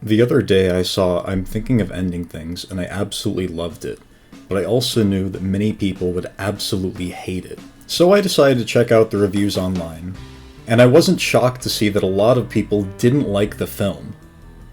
The other day I saw I'm Thinking of Ending Things, and I absolutely loved it, but I also knew that many people would absolutely hate it. So I decided to check out the reviews online, and I wasn't shocked to see that a lot of people didn't like the film.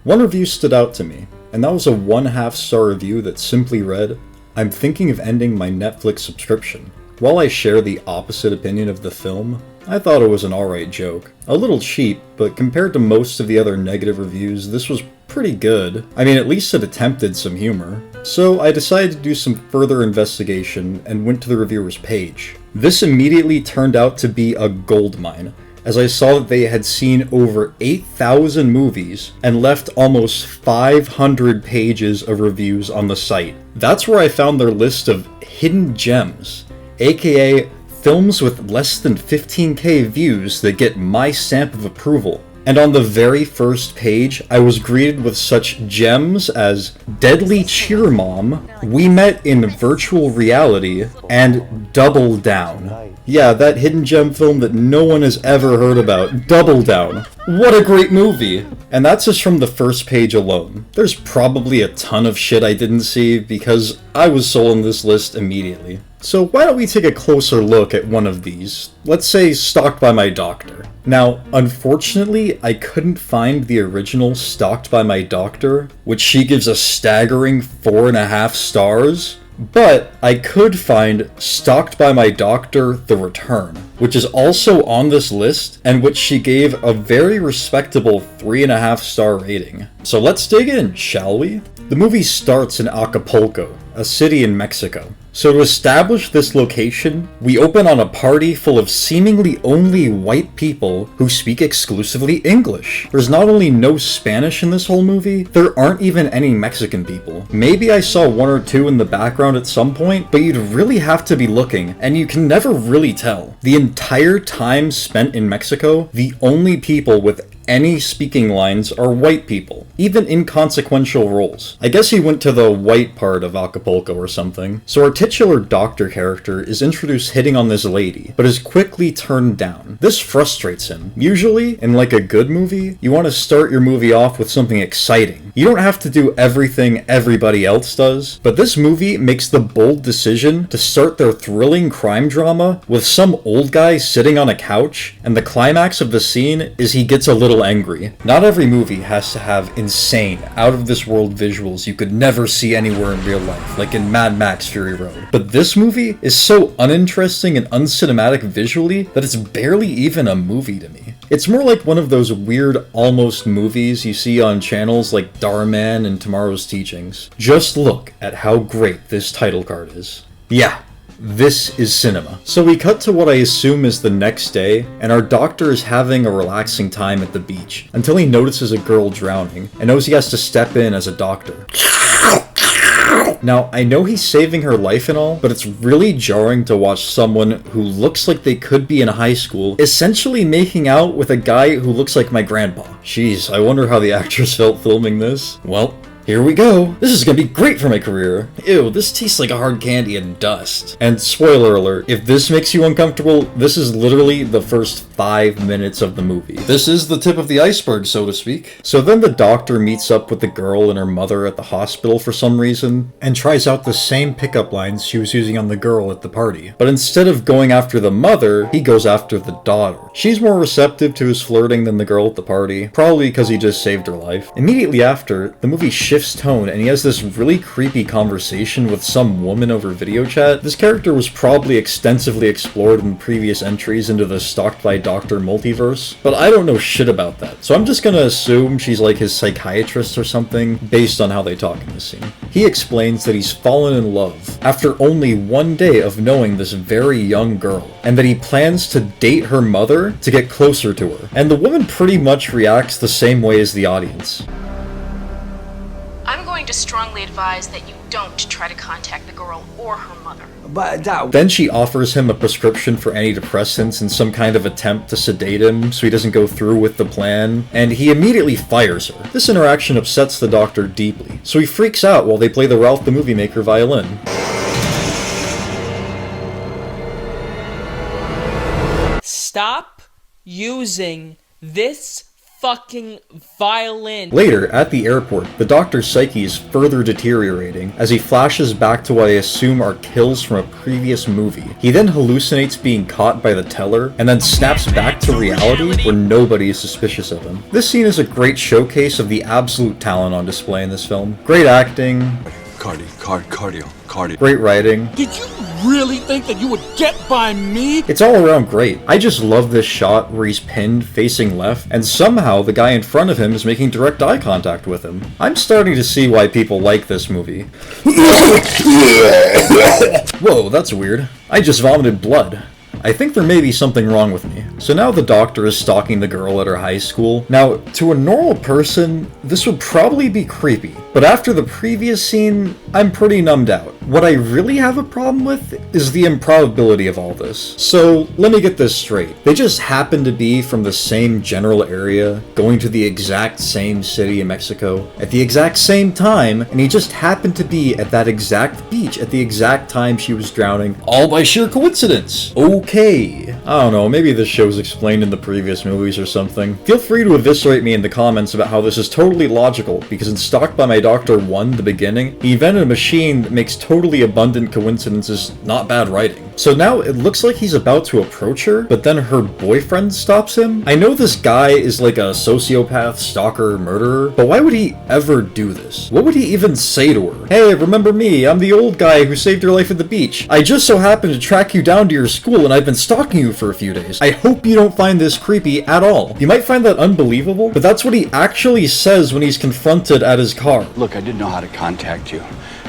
One review stood out to me, and that was a 1.5-star review that simply read, "I'm thinking of ending my Netflix subscription." While I share the opposite opinion of the film, I thought it was an alright joke. A little cheap, but compared to most of the other negative reviews, this was pretty good. I mean, at least it attempted some humor. So I decided to do some further investigation and went to the reviewer's page. This immediately turned out to be a goldmine, as I saw that they had seen over 8,000 movies and left almost 500 pages of reviews on the site. That's where I found their list of hidden gems, aka films with less than 15k views that get my stamp of approval. And on the very first page, I was greeted with such gems as Deadly Cheer Mom, We Met in Virtual Reality, and Double Down. Yeah, that hidden gem film that no one has ever heard about. Double Down. What a great movie! And that's just from the first page alone. There's probably a ton of shit I didn't see because I was sold on this list immediately. So why don't we take a closer look at one of these? Let's say Stalked by My Doctor. Now, unfortunately, I couldn't find the original Stalked by My Doctor, which she gives a staggering 4.5 stars. But I could find Stalked by My Doctor The Return, which is also on this list, and which she gave a very respectable 3.5-star rating. So let's dig in, shall we? The movie starts in Acapulco, a city in Mexico. So to establish this location, we open on a party full of seemingly only white people who speak exclusively English. There's not only no Spanish in this whole movie, there aren't even any Mexican people. Maybe I saw one or two in the background at some point, but you'd really have to be looking, and you can never really tell. The entire time spent in Mexico, the only people with any speaking lines are white people, even inconsequential roles. I guess he went to the white part of Acapulco or something. So our titular doctor character is introduced hitting on this lady, but is quickly turned down. This frustrates him. Usually, in like a good movie, you want to start your movie off with something exciting. You don't have to do everything everybody else does, but this movie makes the bold decision to start their thrilling crime drama with some old guy sitting on a couch, and the climax of the scene is he gets a little angry. Not every movie has to have insane, out-of-this-world visuals you could never see anywhere in real life, like in Mad Max Fury Road. But this movie is so uninteresting and uncinematic visually that it's barely even a movie to me. It's more like one of those weird almost movies you see on channels like Darman and Tomorrow's Teachings. Just look at how great this title card is. Yeah. This is cinema. So we cut to what I assume is the next day, and our doctor is having a relaxing time at the beach, until he notices a girl drowning, and knows he has to step in as a doctor. Now, I know he's saving her life and all, but it's really jarring to watch someone who looks like they could be in high school essentially making out with a guy who looks like my grandpa. Jeez, I wonder how the actress felt filming this. Well, here we go. This is gonna be great for my career. Ew, this tastes like a hard candy and dust. And spoiler alert, if this makes you uncomfortable, this is literally the first 5 minutes of the movie. This is the tip of the iceberg, so to speak. So then the doctor meets up with the girl and her mother at the hospital for some reason, and tries out the same pickup lines she was using on the girl at the party. But instead of going after the mother, he goes after the daughter. She's more receptive to his flirting than the girl at the party, probably because he just saved her life. Immediately after, the movie shifts tone, and he has this really creepy conversation with some woman over video chat. This character was probably extensively explored in previous entries into the Stalked by Doctor multiverse, but I don't know shit about that, so I'm just gonna assume she's like his psychiatrist or something, based on how they talk in this scene. He explains that he's fallen in love after only one day of knowing this very young girl, and that he plans to date her mother to get closer to her, and the woman pretty much reacts the same way as the audience. I'm going to strongly advise that you don't try to contact the girl or her mother. Then she offers him a prescription for antidepressants in some kind of attempt to sedate him so he doesn't go through with the plan, and he immediately fires her. This interaction upsets the doctor deeply, so he freaks out while they play the Ralph the Movie Maker violin. Stop using this fucking violent. Later, at the airport, the doctor's psyche is further deteriorating as he flashes back to what I assume are kills from a previous movie. He then hallucinates being caught by the teller, and then snaps back to reality where nobody is suspicious of him. This scene is a great showcase of the absolute talent on display in this film. Great acting. Cardio. Great writing. Did you really think that you would get by me? It's all around great. I just love this shot where he's pinned facing left, and somehow the guy in front of him is making direct eye contact with him. I'm starting to see why people like this movie. Whoa, that's weird. I just vomited blood. I think there may be something wrong with me. So now the doctor is stalking the girl at her high school. Now, to a normal person, this would probably be creepy. But after the previous scene, I'm pretty numbed out. What I really have a problem with is the improbability of all this. So, let me get this straight. They just happen to be from the same general area, going to the exact same city in Mexico, at the exact same time, and he just happened to be at that exact beach at the exact time she was drowning, all by sheer coincidence. Okay. I don't know, maybe this show's explained in the previous movies or something. Feel free to eviscerate me in the comments about how this is totally logical, because in Stalked by My Doctor 1, the beginning, he invented a machine that makes totally abundant coincidences not bad writing. So now it looks like he's about to approach her, but then her boyfriend stops him. I know this guy is like a sociopath, stalker, murderer, but why would he ever do this? What would he even say to her? Hey, remember me? I'm the old guy who saved your life at the beach. I just so happened to track you down to your school and I've been stalking you for a few days. I hope you don't find this creepy at all. You might find that unbelievable, but that's what he actually says when he's confronted at his car. Look, I didn't know how to contact you.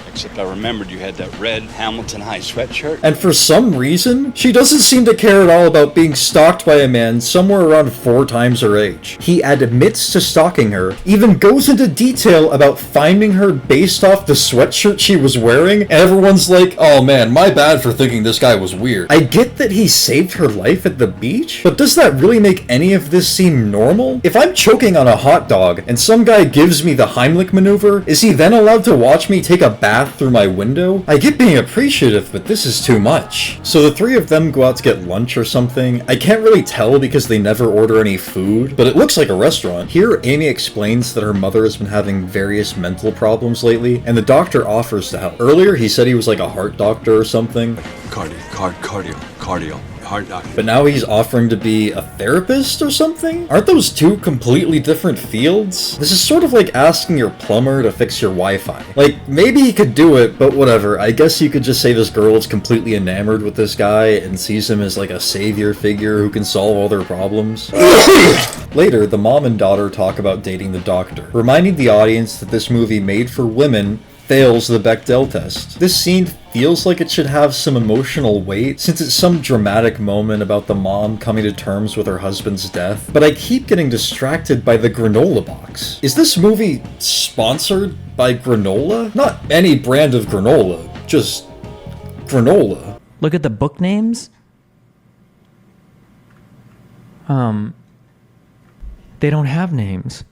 Except I remembered you had that red Hamilton High sweatshirt. And for some reason, she doesn't seem to care at all about being stalked by a man somewhere around 4 times her age. He admits to stalking her, even goes into detail about finding her based off the sweatshirt she was wearing, and everyone's like, oh man, my bad for thinking this guy was weird. I get that he saved her life at the beach, but does that really make any of this seem normal? If I'm choking on a hot dog, and some guy gives me the Heimlich maneuver, is he then allowed to watch me take a bath through my window? I get being appreciative, but this is too much. So the 3 of them go out to get lunch or something. I can't really tell because they never order any food, but it looks like a restaurant. Here, Amy explains that her mother has been having various mental problems lately, and the doctor offers to help. Earlier, he said he was like a heart doctor or something. Cardio. Heart doctor. But now he's offering to be a therapist or something? Aren't those 2 completely different fields? This is sort of like asking your plumber to fix your Wi-Fi. Like, maybe he could do it, but whatever. I guess you could just say this girl is completely enamored with this guy and sees him as like a savior figure who can solve all their problems. Later, the mom and daughter talk about dating the doctor, reminding the audience that this movie made for women fails the Bechdel test. This scene feels like it should have some emotional weight, since it's some dramatic moment about the mom coming to terms with her husband's death, but I keep getting distracted by the granola box. Is this movie sponsored by granola? Not any brand of granola, just granola. Look at the book names. They don't have names.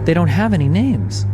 They don't have any names.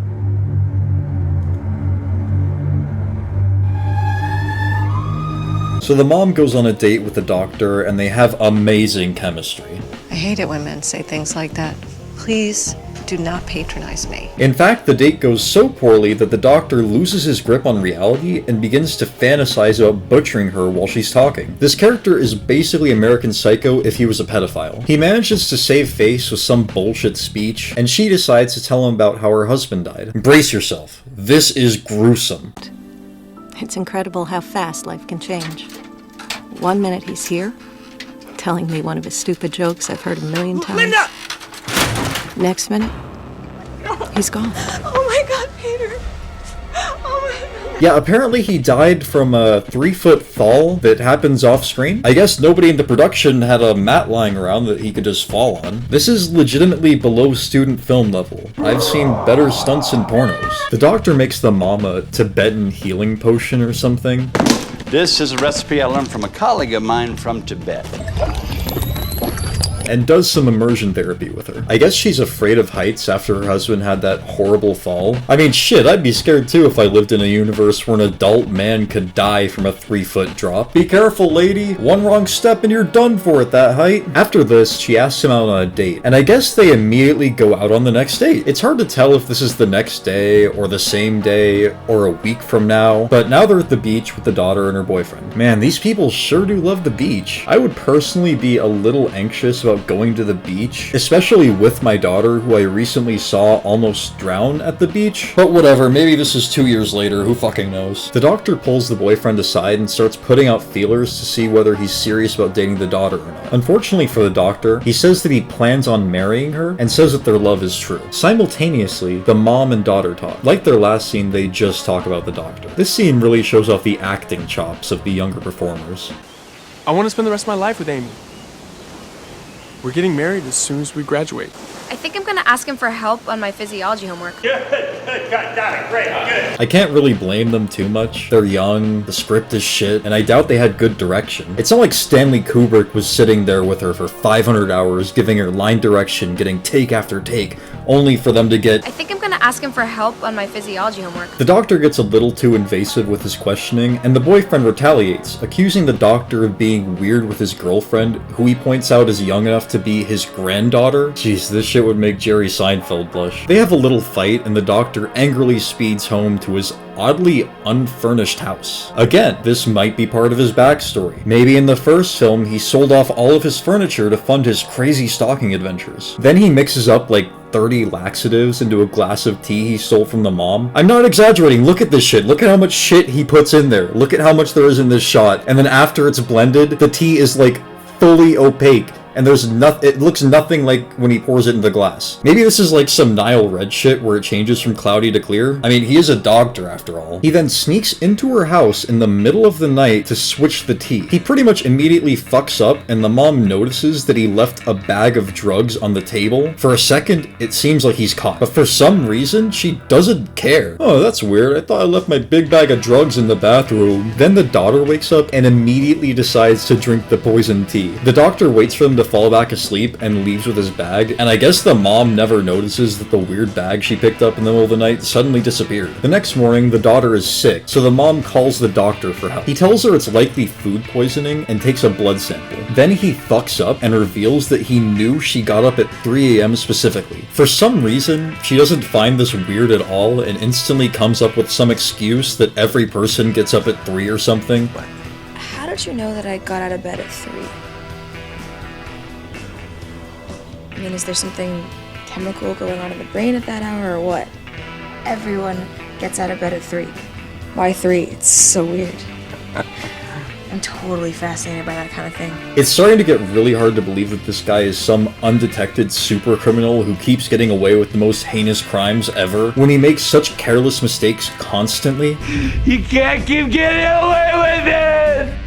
So the mom goes on a date with the doctor and they have amazing chemistry. I hate it when men say things like that. Please do not patronize me. In fact, the date goes so poorly that the doctor loses his grip on reality and begins to fantasize about butchering her while she's talking. This character is basically American Psycho if he was a pedophile. He manages to save face with some bullshit speech, and she decides to tell him about how her husband died. Brace yourself. This is gruesome. It's incredible how fast life can change. One minute he's here, telling me one of his stupid jokes I've heard a million times. Linda! Next minute, he's gone. Oh my God, Peter. Oh my God. Yeah, apparently he died from a 3-foot fall that happens off screen. I guess nobody in the production had a mat lying around that he could just fall on. This is legitimately below student film level. I've seen better stunts in pornos. The doctor makes the mom a Tibetan healing potion or something. This is a recipe I learned from a colleague of mine from Tibet. and does some immersion therapy with her. I guess she's afraid of heights after her husband had that horrible fall. I mean, shit, I'd be scared too if I lived in a universe where an adult man could die from a 3-foot drop. Be careful, lady. One wrong step and you're done for at that height. After this, she asks him out on a date, and I guess they immediately go out on the next date. It's hard to tell if this is the next day, or the same day, or a week from now, but now they're at the beach with the daughter and her boyfriend. Man, these people sure do love the beach. I would personally be a little anxious about going to the beach, especially with my daughter, who I recently saw almost drown at the beach. But whatever, maybe this is 2 years later, who fucking knows. The doctor pulls the boyfriend aside and starts putting out feelers to see whether he's serious about dating the daughter or not. Unfortunately for the doctor, he says that he plans on marrying her and says that their love is true. Simultaneously, the mom and daughter talk. Like their last scene, they just talk about the doctor. This scene really shows off the acting chops of the younger performers. I want to spend the rest of my life with Amy. We're getting married as soon as we graduate. I think I'm gonna ask him for help on my physiology homework. Good, got it, great, good. I can't really blame them too much. They're young, the script is shit, and I doubt they had good direction. It's not like Stanley Kubrick was sitting there with her for 500 hours, giving her line direction, getting take after take, only for them to get... I think I'm gonna ask him for help on my physiology homework. The doctor gets a little too invasive with his questioning, and the boyfriend retaliates, accusing the doctor of being weird with his girlfriend, who he points out is young enough to be his granddaughter. Jeez, this shit would make Jerry Seinfeld blush. They have a little fight, and the doctor angrily speeds home to his oddly unfurnished house. Again, this might be part of his backstory. Maybe in the first film, he sold off all of his furniture to fund his crazy stalking adventures. Then he mixes up like 30 laxatives into a glass of tea he stole from the mom. I'm not exaggerating, look at this shit. Look at how much shit he puts in there. Look at how much there is in this shot. And then after it's blended, the tea is like fully opaque. And there's it looks nothing like when he pours it in the glass. Maybe this is like some Nile Red shit where it changes from cloudy to clear. I mean, he is a doctor after all. He then sneaks into her house in the middle of the night to switch the tea. He pretty much immediately fucks up, and the mom notices that he left a bag of drugs on the table. For a second, it seems like he's caught, but for some reason, she doesn't care. Oh, that's weird. I thought I left my big bag of drugs in the bathroom. Then the daughter wakes up and immediately decides to drink the poison tea. The doctor waits for them to fall back asleep and leaves with his bag, and I guess the mom never notices that the weird bag she picked up in the middle of the night suddenly disappeared. The next morning, the daughter is sick, so the mom calls the doctor for help. He tells her it's likely food poisoning and takes a blood sample. Then he fucks up and reveals that he knew she got up at 3 a.m. specifically. For some reason, she doesn't find this weird at all and instantly comes up with some excuse that every person gets up at 3 or something. How did you know that I got out of bed at 3? I mean, is there something chemical going on in the brain at that hour or what? Everyone gets out of bed at 3. Why 3? It's so weird. I'm totally fascinated by that kind of thing. It's starting to get really hard to believe that this guy is some undetected super criminal who keeps getting away with the most heinous crimes ever when he makes such careless mistakes constantly. You can't keep getting away with it!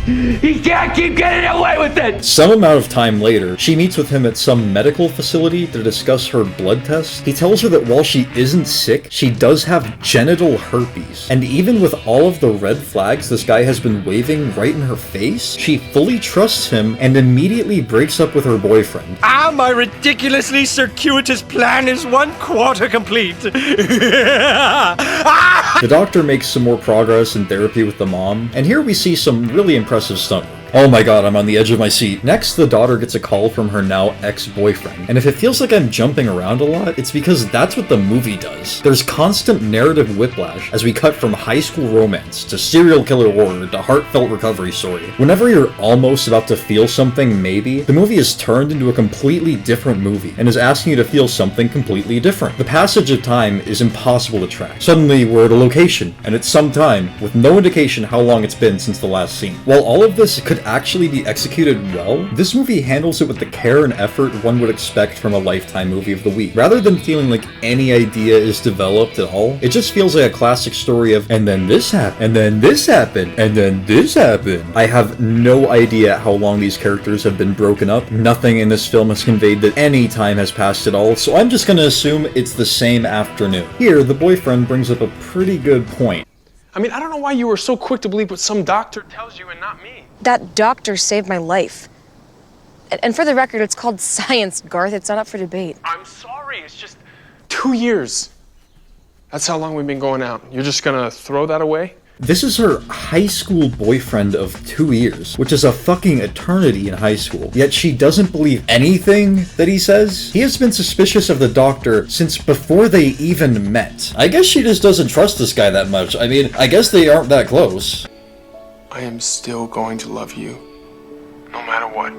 He can't keep getting away with it! Some amount of time later, she meets with him at some medical facility to discuss her blood test. He tells her that while she isn't sick, she does have genital herpes. And even with all of the red flags this guy has been waving right in her face, she fully trusts him and immediately breaks up with her boyfriend. My ridiculously circuitous plan is 1/4 complete. The doctor makes some more progress in therapy with the mom, and here we see some really impressive stunt work. Oh my god, I'm on the edge of my seat. Next, the daughter gets a call from her now ex-boyfriend. And if it feels like I'm jumping around a lot, it's because that's what the movie does. There's constant narrative whiplash as we cut from high school romance to serial killer horror to heartfelt recovery story. Whenever you're almost about to feel something, maybe, the movie is turned into a completely different movie and is asking you to feel something completely different. The passage of time is impossible to track. Suddenly, we're at a location, and it's some time, with no indication how long it's been since the last scene. While all of this could actually be executed well, this movie handles it with the care and effort one would expect from a Lifetime movie of the week. Rather than feeling like any idea is developed at all, it just feels like a classic story of, and then this happened, and then this happened, and then this happened. I have no idea how long these characters have been broken up. Nothing in this film has conveyed that any time has passed at all, so I'm just gonna assume it's the same afternoon. Here, the boyfriend brings up a pretty good point. I mean, I don't know why you were so quick to believe what some doctor tells you and not me. That doctor saved my life. And for the record, it's called science, Garth. It's not up for debate. I'm sorry, it's just 2 years. That's how long we've been going out. You're just gonna throw that away? This is her high school boyfriend of 2 years, which is a fucking eternity in high school. Yet she doesn't believe anything that he says. He has been suspicious of the doctor since before they even met. I guess she just doesn't trust this guy that much. I mean, I guess they aren't that close. I am still going to love you, no matter what.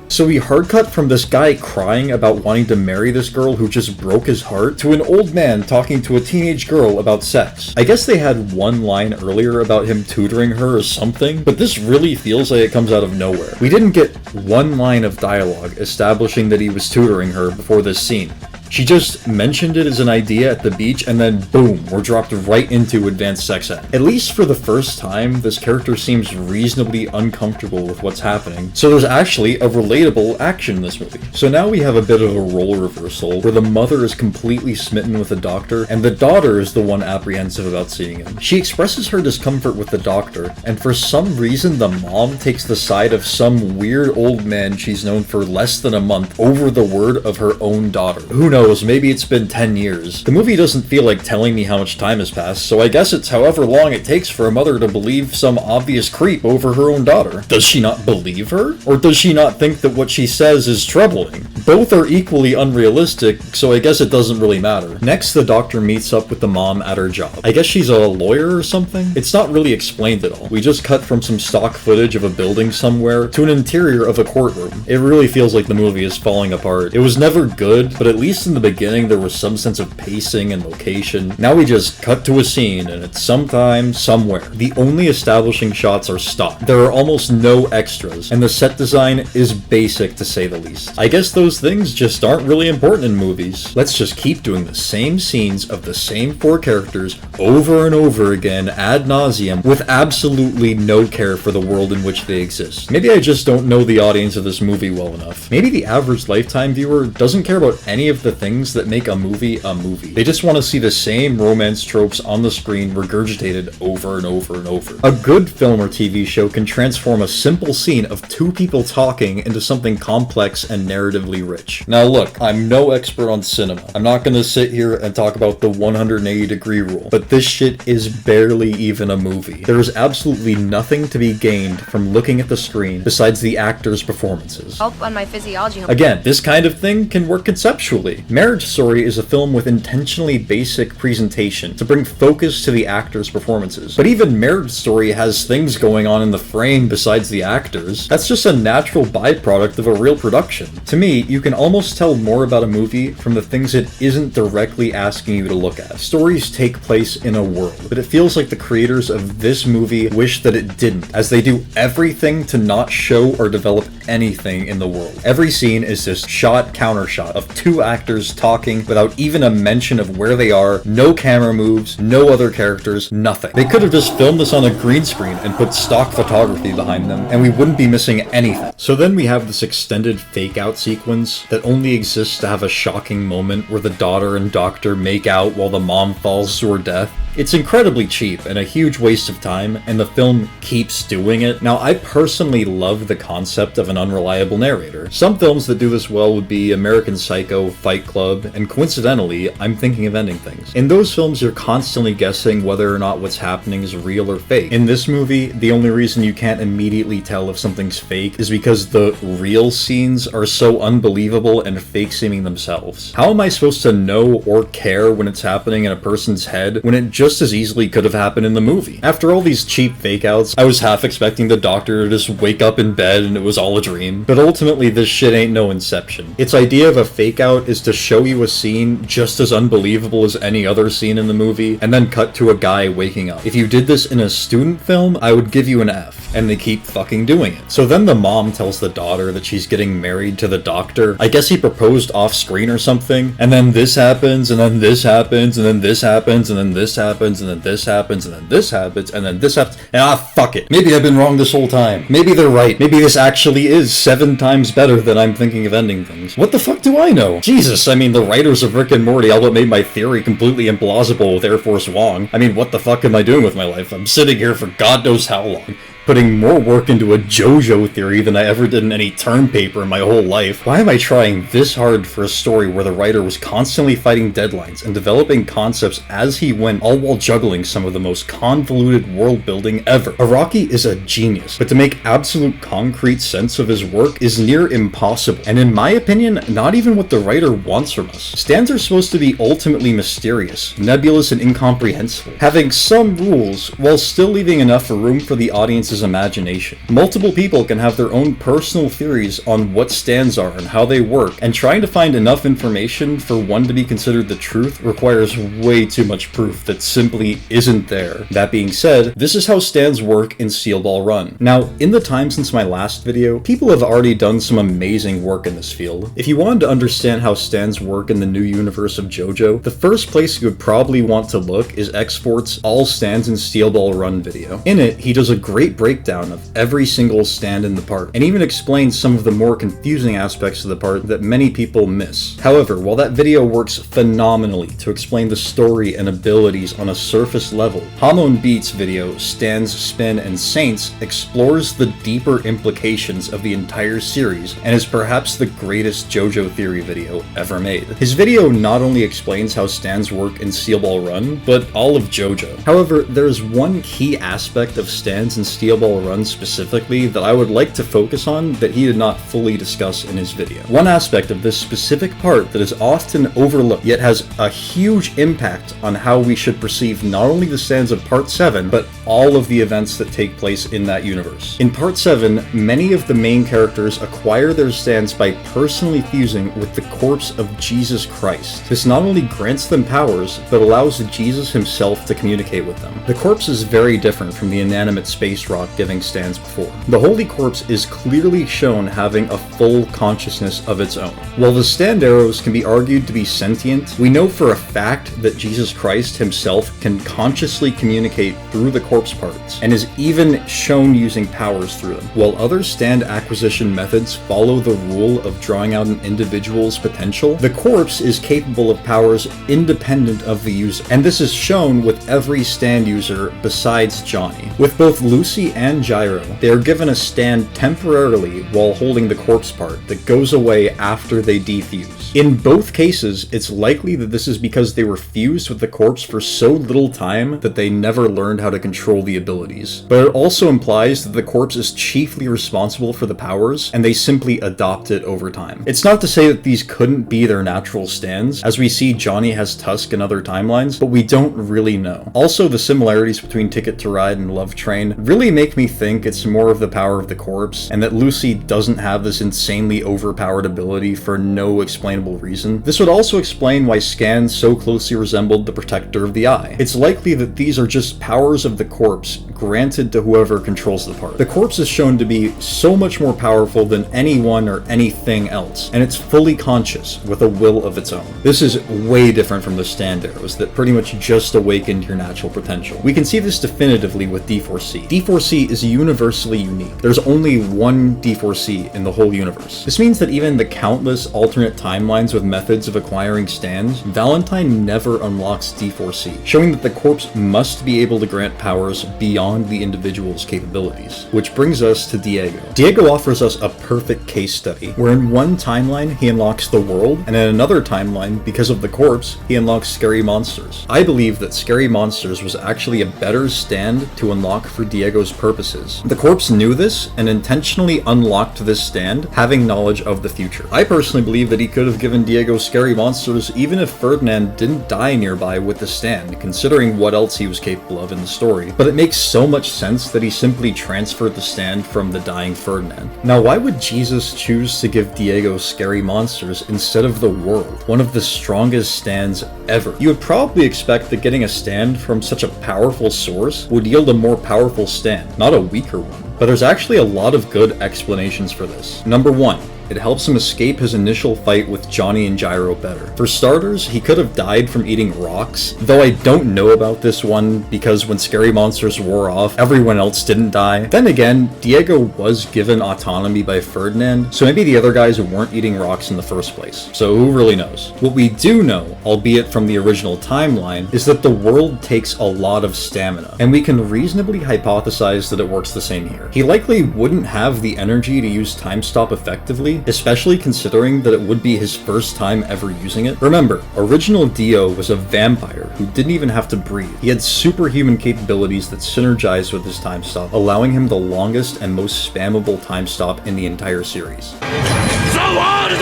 So we hardcut from this guy crying about wanting to marry this girl who just broke his heart to an old man talking to a teenage girl about sex. I guess they had one line earlier about him tutoring her or something, but this really feels like it comes out of nowhere. We didn't get one line of dialogue establishing that he was tutoring her before this scene. She just mentioned it as an idea at the beach, and then boom, we're dropped right into advanced sex ed. At least for the first time, this character seems reasonably uncomfortable with what's happening, so there's actually a relatable action in this movie. So now we have a bit of a role reversal, where the mother is completely smitten with the doctor, and the daughter is the one apprehensive about seeing him. She expresses her discomfort with the doctor, and for some reason the mom takes the side of some weird old man she's known for less than a month over the word of her own daughter. Who knows? Maybe it's been 10 years. The movie doesn't feel like telling me how much time has passed, so I guess it's however long it takes for a mother to believe some obvious creep over her own daughter. Does she not believe her? Or does she not think that what she says is troubling? Both are equally unrealistic, so I guess it doesn't really matter. Next, the doctor meets up with the mom at her job. I guess she's a lawyer or something? It's not really explained at all. We just cut from some stock footage of a building somewhere to an interior of a courtroom. It really feels like the movie is falling apart. It was never good, but at least in the beginning there was some sense of pacing and location. Now we just cut to a scene and it's sometime, somewhere. The only establishing shots are stock. There are almost no extras, and the set design is basic to say the least. I guess those things just aren't really important in movies. Let's just keep doing the same scenes of the same 4 characters over and over again ad nauseum with absolutely no care for the world in which they exist. Maybe I just don't know the audience of this movie well enough. Maybe the average Lifetime viewer doesn't care about any of the things that make a movie a movie. They just want to see the same romance tropes on the screen regurgitated over and over and over. A good film or TV show can transform a simple scene of 2 people talking into something complex and narratively rich. Now look, I'm no expert on cinema. I'm not gonna sit here and talk about the 180-degree rule, but this shit is barely even a movie. There is absolutely nothing to be gained from looking at the screen besides the actors' performances. Help on my physiology. Again, this kind of thing can work conceptually. Marriage Story is a film with intentionally basic presentation to bring focus to the actors' performances. But even Marriage Story has things going on in the frame besides the actors. That's just a natural byproduct of a real production. To me, you can almost tell more about a movie from the things it isn't directly asking you to look at. Stories take place in a world, but it feels like the creators of this movie wish that it didn't, as they do everything to not show or develop anything in the world. Every scene is just shot counter shot of 2 actors talking without even a mention of where they are, no camera moves, no other characters, nothing. They could have just filmed this on a green screen and put stock photography behind them, and we wouldn't be missing anything. So then we have this extended fake-out sequence that only exists to have a shocking moment where the daughter and doctor make out while the mom falls to her death. It's incredibly cheap and a huge waste of time, and the film keeps doing it. Now, I personally love the concept of an unreliable narrator. Some films that do this well would be American Psycho, Fight Club, and coincidentally, I'm thinking of Ending Things. In those films, you're constantly guessing whether or not what's happening is real or fake. In this movie, the only reason you can't immediately tell if something's fake is because the real scenes are so unbelievable and fake-seeming themselves. How am I supposed to know or care when it's happening in a person's head when it just as easily could have happened in the movie? After all these cheap fake-outs, I was half expecting the doctor to just wake up in bed and it was all a dream. But ultimately, this shit ain't no Inception. Its idea of a fake-out is to show you a scene just as unbelievable as any other scene in the movie, and then cut to a guy waking up. If you did this in a student film, I would give you an F. and they keep fucking doing it. So then the mom tells the daughter that she's getting married to the doctor. I guess he proposed off screen or something, and then this happens, and then this happens, and then this happens, and then this happens, and then this happens, and then this happens, and then this happens, and fuck it. Maybe I've been wrong this whole time. Maybe they're right. Maybe this actually is 7 times better than I'm thinking of ending things. What the fuck do I know? Jesus, I mean, the writers of Rick and Morty all but made my theory completely implausible with Air Force Wong. I mean, what the fuck am I doing with my life? I'm sitting here for God knows how long, putting more work into a JoJo theory than I ever did in any term paper in my whole life. Why am I trying this hard for a story where the writer was constantly fighting deadlines and developing concepts as he went, all while juggling some of the most convoluted world building ever? Araki is a genius, but to make absolute concrete sense of his work is near impossible, and in my opinion, not even what the writer wants from us. Stands are supposed to be ultimately mysterious, nebulous, and incomprehensible, having some rules while still leaving enough room for the audience's imagination. Multiple people can have their own personal theories on what stands are and how they work, and trying to find enough information for one to be considered the truth requires way too much proof that simply isn't there. That being said, this is how stands work in Steel Ball Run. Now, in the time since my last video, people have already done some amazing work in this field. If you wanted to understand how stands work in the new universe of JoJo, the first place you would probably want to look is X-Fort's All Stands in Steel Ball Run video. In it, he does a great breakdown of every single stand in the part, and even explains some of the more confusing aspects of the part that many people miss. However, while that video works phenomenally to explain the story and abilities on a surface level, Hamon Beats' video, Stands, Spin, and Saints, explores the deeper implications of the entire series, and is perhaps the greatest JoJo theory video ever made. His video not only explains how stands work in Steel Ball Run, but all of JoJo. However, there's one key aspect of stands in Steel Ball Run specifically that I would like to focus on that he did not fully discuss in his video. One aspect of this specific part that is often overlooked yet has a huge impact on how we should perceive not only the stands of Part 7, but all of the events that take place in that universe. In Part 7, many of the main characters acquire their stands by personally fusing with the corpse of Jesus Christ. This not only grants them powers, but allows Jesus himself to communicate with them. The corpse is very different from the inanimate space rock giving stands before. The Holy Corpse is clearly shown having a full consciousness of its own. While the stand arrows can be argued to be sentient, we know for a fact that Jesus Christ himself can consciously communicate through the corpse parts, and is even shown using powers through them. While other stand acquisition methods follow the rule of drawing out an individual's potential, the corpse is capable of powers independent of the user, and this is shown with every stand user besides Johnny. With both Lucy and Gyro, they are given a stand temporarily while holding the corpse part that goes away after they defuse. In both cases, it's likely that this is because they were fused with the corpse for so little time that they never learned how to control the abilities. But it also implies that the corpse is chiefly responsible for the powers, and they simply adopt it over time. It's not to say that these couldn't be their natural stands, as we see Johnny has Tusk in other timelines, but we don't really know. Also, the similarities between Ticket to Ride and Love Train really make me think it's more of the power of the corpse, and that Lucy doesn't have this insanely overpowered ability for no explainable reason. This would also explain why Scan so closely resembled the Protector of the Eye. It's likely that these are just powers of the corpse granted to whoever controls the part. The corpse is shown to be so much more powerful than anyone or anything else, and it's fully conscious with a will of its own. This is way different from the stand arrows that pretty much just awakened your natural potential. We can see this definitively with D4C. D4C is universally unique. There's only one D4C in the whole universe. This means that even the countless alternate timelines with methods of acquiring stands, Valentine never unlocks D4C, showing that the corpse must be able to grant powers beyond the individual's capabilities. Which brings us to Diego. Diego offers us a perfect case study, where in one timeline he unlocks the world, and in another timeline, because of the corpse, he unlocks Scary Monsters. I believe that Scary Monsters was actually a better stand to unlock for Diego's purposes. The corpse knew this and intentionally unlocked this stand, having knowledge of the future. I personally believe that he could have given Diego Scary Monsters even if Ferdinand didn't die nearby with the stand, considering what else he was capable of in the story. But it makes so much sense that he simply transferred the stand from the dying Ferdinand. Now, why would Jesus choose to give Diego Scary Monsters instead of the world, one of the strongest stands ever? You would probably expect that getting a stand from such a powerful source would yield a more powerful stand, not a weaker one. But there's actually a lot of good explanations for this. Number 1. It helps him escape his initial fight with Johnny and Gyro better. For starters, he could have died from eating rocks, though I don't know about this one because when Scary Monsters wore off, everyone else didn't die. Then again, Diego was given autonomy by Ferdinand, so maybe the other guys weren't eating rocks in the first place. So who really knows? What we do know, albeit from the original timeline, is that the world takes a lot of stamina, and we can reasonably hypothesize that it works the same here. He likely wouldn't have the energy to use Time Stop effectively, especially considering that it would be his first time ever using it. Remember, original Dio was a vampire who didn't even have to breathe. He had superhuman capabilities that synergized with his time stop, allowing him the longest and most spammable time stop in the entire series. The world!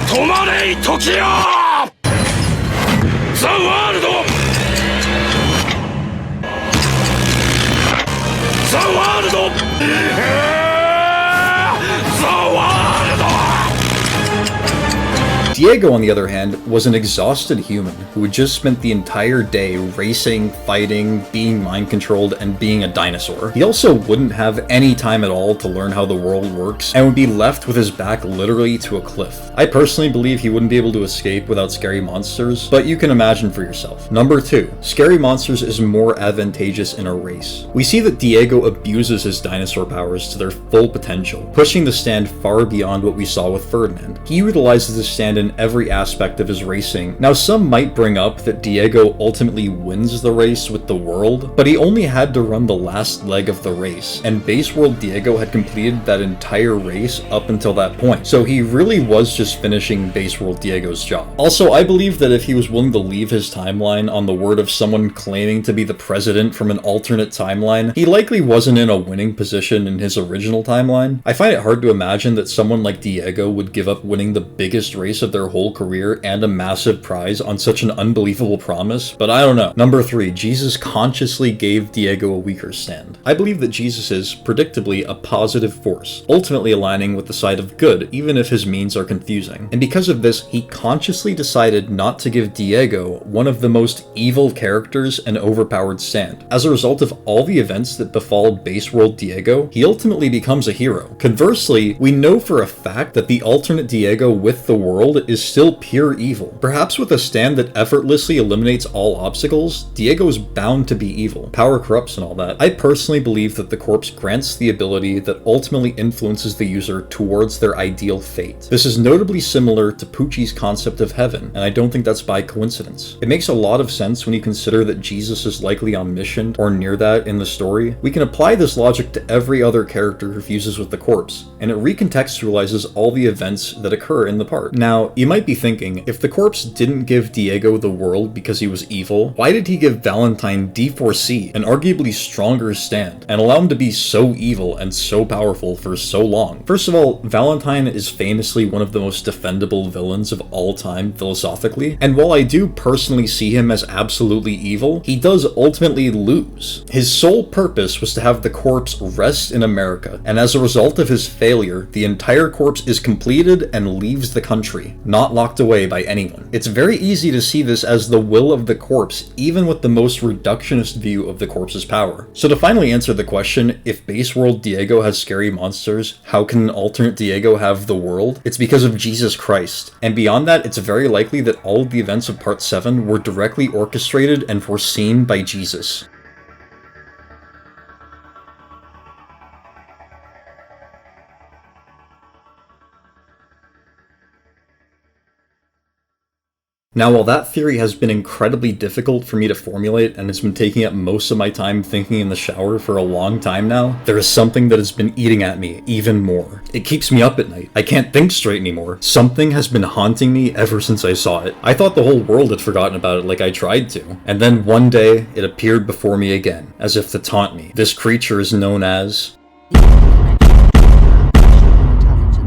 Tomare Tokyo! The world! The world! The world! Diego, on the other hand, was an exhausted human who had just spent the entire day racing, fighting, being mind-controlled, and being a dinosaur. He also wouldn't have any time at all to learn how the world works, and would be left with his back literally to a cliff. I personally believe he wouldn't be able to escape without Scary Monsters, but you can imagine for yourself. Number 2. Scary Monsters is more advantageous in a race. We see that Diego abuses his dinosaur powers to their full potential, pushing the stand far beyond what we saw with Ferdinand. He utilizes the stand in every aspect of his racing. Now, some might bring up that Diego ultimately wins the race with the world, but he only had to run the last leg of the race, and Base World Diego had completed that entire race up until that point, so he really was just finishing Base World Diego's job. Also, I believe that if he was willing to leave his timeline on the word of someone claiming to be the president from an alternate timeline, he likely wasn't in a winning position in his original timeline. I find it hard to imagine that someone like Diego would give up winning the biggest race of their whole career and a massive prize on such an unbelievable promise, but I don't know. Number 3, Jesus consciously gave Diego a weaker stand. I believe that Jesus is, predictably, a positive force, ultimately aligning with the side of good, even if his means are confusing. And because of this, he consciously decided not to give Diego one of the most evil characters an overpowered stand. As a result of all the events that befall Base World Diego, he ultimately becomes a hero. Conversely, we know for a fact that the alternate Diego with the world is still pure evil. Perhaps with a stand that effortlessly eliminates all obstacles, Diego's bound to be evil. Power corrupts and all that. I personally believe that the corpse grants the ability that ultimately influences the user towards their ideal fate. This is notably similar to Pucci's concept of heaven, and I don't think that's by coincidence. It makes a lot of sense when you consider that Jesus is likely omniscient or near that in the story. We can apply this logic to every other character who fuses with the corpse, and it recontextualizes all the events that occur in the part. Now, you might be thinking, if the corpse didn't give Diego the world because he was evil, why did he give Valentine D4C, an arguably stronger stand, and allow him to be so evil and so powerful for so long? First of all, Valentine is famously one of the most defendable villains of all time philosophically, and while I do personally see him as absolutely evil, he does ultimately lose. His sole purpose was to have the corpse rest in America, and as a result of his failure, the entire corpse is completed and leaves the country, not locked away by anyone. It's very easy to see this as the will of the corpse, even with the most reductionist view of the corpse's power. So to finally answer the question, if Base World Diego has Scary Monsters, how can an alternate Diego have the world? It's because of Jesus Christ. And beyond that, it's very likely that all of the events of Part 7 were directly orchestrated and foreseen by Jesus. Now, while that theory has been incredibly difficult for me to formulate and has been taking up most of my time thinking in the shower for a long time now, there is something that has been eating at me even more. It keeps me up at night. I can't think straight anymore. Something has been haunting me ever since I saw it. I thought the whole world had forgotten about it like I tried to. And then one day, it appeared before me again, as if to taunt me. This creature is known as...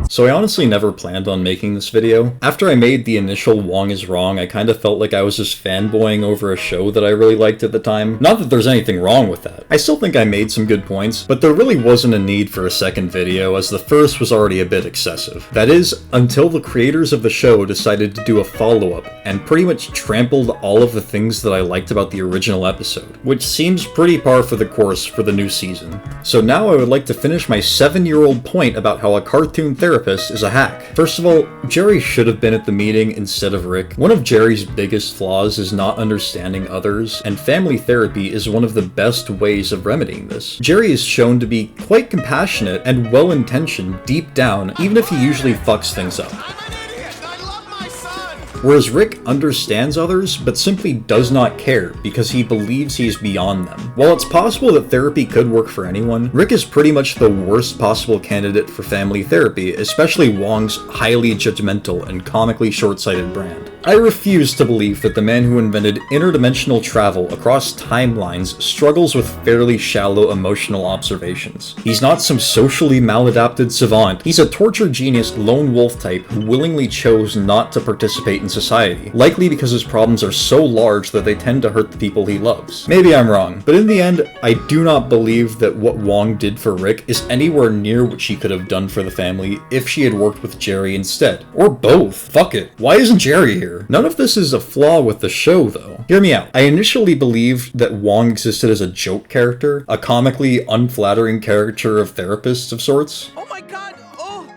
So I honestly never planned on making this video. After I made the initial Wong is Wrong, I kind of felt like I was just fanboying over a show that I really liked at the time. Not that there's anything wrong with that. I still think I made some good points, but there really wasn't a need for a second video as the first was already a bit excessive. That is, until the creators of the show decided to do a follow-up, and pretty much trampled all of the things that I liked about the original episode, which seems pretty par for the course for the new season. So now I would like to finish my 7-year-old point about how a cartoon therapist is a hack. First of all, Jerry should have been at the meeting instead of Rick. One of Jerry's biggest flaws is not understanding others, and family therapy is one of the best ways of remedying this. Jerry is shown to be quite compassionate and well-intentioned deep down, even if he usually fucks things up. Whereas Rick understands others, but simply does not care because he believes he's beyond them. While it's possible that therapy could work for anyone, Rick is pretty much the worst possible candidate for family therapy, especially Wong's highly judgmental and comically short-sighted brand. I refuse to believe that the man who invented interdimensional travel across timelines struggles with fairly shallow emotional observations. He's not some socially maladapted savant. He's a torture genius lone wolf type who willingly chose not to participate in society, likely because his problems are so large that they tend to hurt the people he loves. Maybe I'm wrong, but in the end, I do not believe that what Wong did for Rick is anywhere near what she could have done for the family if she had worked with Jerry instead. Or both. Fuck it. Why isn't Jerry here? None of this is a flaw with the show, though. Hear me out. I initially believed that Wong existed as a joke character, a comically unflattering caricature of therapists of sorts. Oh my god! Oh,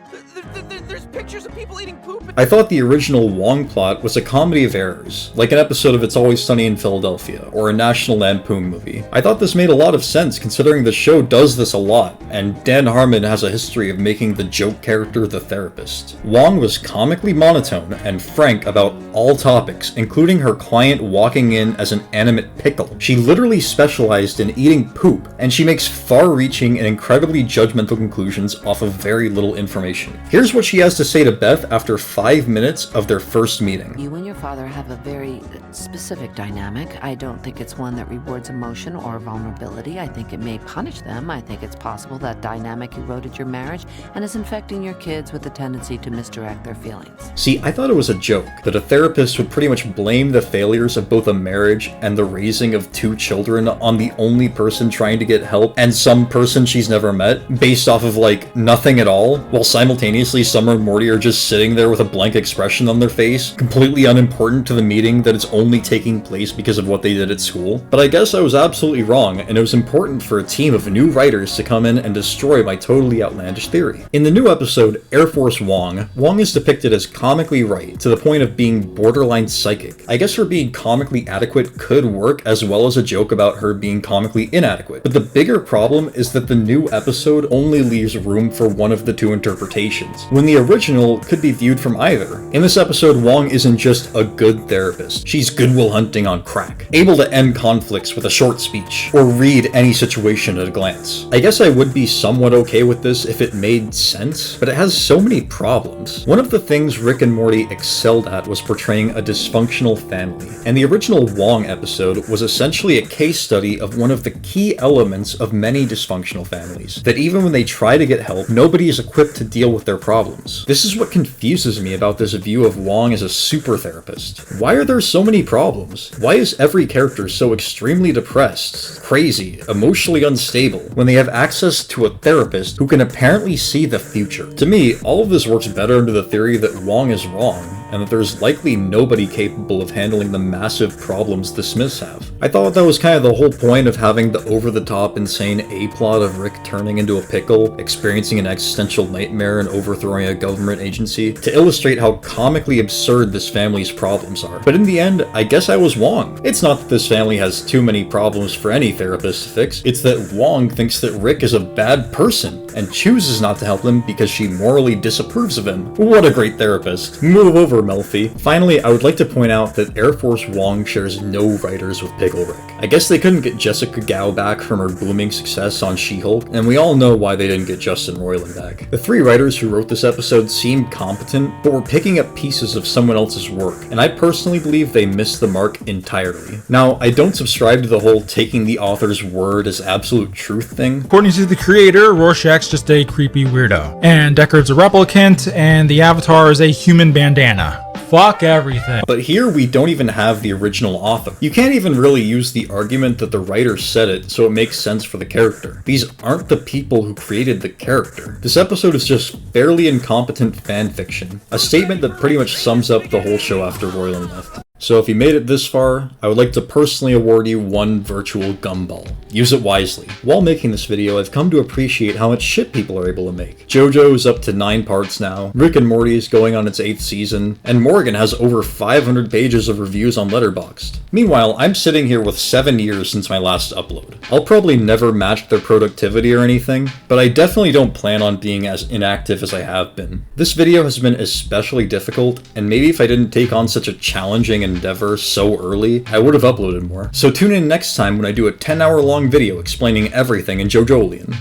there's pictures of people eating poop. I thought the original Wong plot was a comedy of errors, like an episode of It's Always Sunny in Philadelphia, or a National Lampoon movie. I thought this made a lot of sense considering the show does this a lot, and Dan Harmon has a history of making the joke character the therapist. Wong was comically monotone and frank about all topics, including her client walking in as an animate pickle. She literally specialized in eating poop, and she makes far-reaching and incredibly judgmental conclusions off of very little information. Here's what she has to say to Beth after 5 minutes of their first meeting. You and your father have a very specific dynamic. I don't think it's one that rewards emotion or vulnerability. I think it may punish them. I think it's possible that dynamic eroded your marriage and is infecting your kids with a tendency to misdirect their feelings. See, I thought it was a joke that a therapist would pretty much blame the failures of both a marriage and the raising of 2 children on the only person trying to get help and some person she's never met, based off of like nothing at all, while simultaneously Summer and Morty are just sitting there with a blank expression on their face, completely unimportant to the meeting that it's only taking place because of what they did at school. But I guess I was absolutely wrong, and it was important for a team of new writers to come in and destroy my totally outlandish theory. In the new episode, Air Force Wong, Wong is depicted as comically right, to the point of being borderline psychic. I guess her being comically adequate could work as well as a joke about her being comically inadequate. But the bigger problem is that the new episode only leaves room for one of the 2 interpretations, when the original could be viewed from either. In this episode, Wong isn't just a good therapist. She's Goodwill Hunting on crack, able to end conflicts with a short speech, or read any situation at a glance. I guess I would be somewhat okay with this if it made sense, but it has so many problems. One of the things Rick and Morty excelled at was portraying a dysfunctional family, and the original Wong episode was essentially a case study of one of the key elements of many dysfunctional families, that even when they try to get help, nobody is equipped to deal with their problems. This is what confuses me about this view of Wong as a super therapist. Why are there so many problems? Why is every character so extremely depressed, crazy, emotionally unstable, when they have access to a therapist who can apparently see the future? To me, all of this works better under the theory that Wong is wrong, and that there's likely nobody capable of handling the massive problems the Smiths have. I thought that was kind of the whole point of having the over-the-top insane A-plot of Rick turning into a pickle, experiencing an existential nightmare and overthrowing a government agency, to illustrate how comically absurd this family's problems are. But in the end, I guess I was wrong. It's not that this family has too many problems for any therapist to fix, it's that Wong thinks that Rick is a bad person, and chooses not to help him because she morally disapproves of him. What a great therapist. Move over, Melfi. Finally, I would like to point out that Air Force Wong shares no writers with Pickle Rick. I guess they couldn't get Jessica Gao back from her booming success on She-Hulk, and we all know why they didn't get Justin Roiland back. The 3 writers who wrote this episode seemed competent, but were picking up pieces of someone else's work, and I personally believe they missed the mark entirely. Now, I don't subscribe to the whole taking the author's word as absolute truth thing. According to the creator, Rorschach's just a creepy weirdo, and Deckard's a replicant, and the Avatar is a human bandana. fuck everything. But here we don't even have the original author. You can't even really use the argument that the writer said it so it makes sense for the character. These aren't the people who created the character. This episode is just fairly incompetent fanfiction. A statement that pretty much sums up the whole show after Roiland left. So if you made it this far, I would like to personally award you one virtual gumball. Use it wisely. While making this video, I've come to appreciate how much shit people are able to make. JoJo is up to 9 parts now, Rick and Morty is going on its 8th season, and Morgan has over 500 pages of reviews on Letterboxd. Meanwhile, I'm sitting here with 7 years since my last upload. I'll probably never match their productivity or anything, but I definitely don't plan on being as inactive as I have been. This video has been especially difficult, and maybe if I didn't take on such a challenging endeavor so early, I would have uploaded more. So tune in next time when I do a 10-hour long video explaining everything in JoJolian.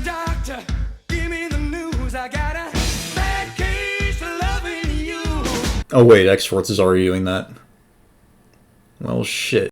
Doctor, give me the news. I got a bad case of loving you. Oh wait, X-Force is already doing that. Well, shit.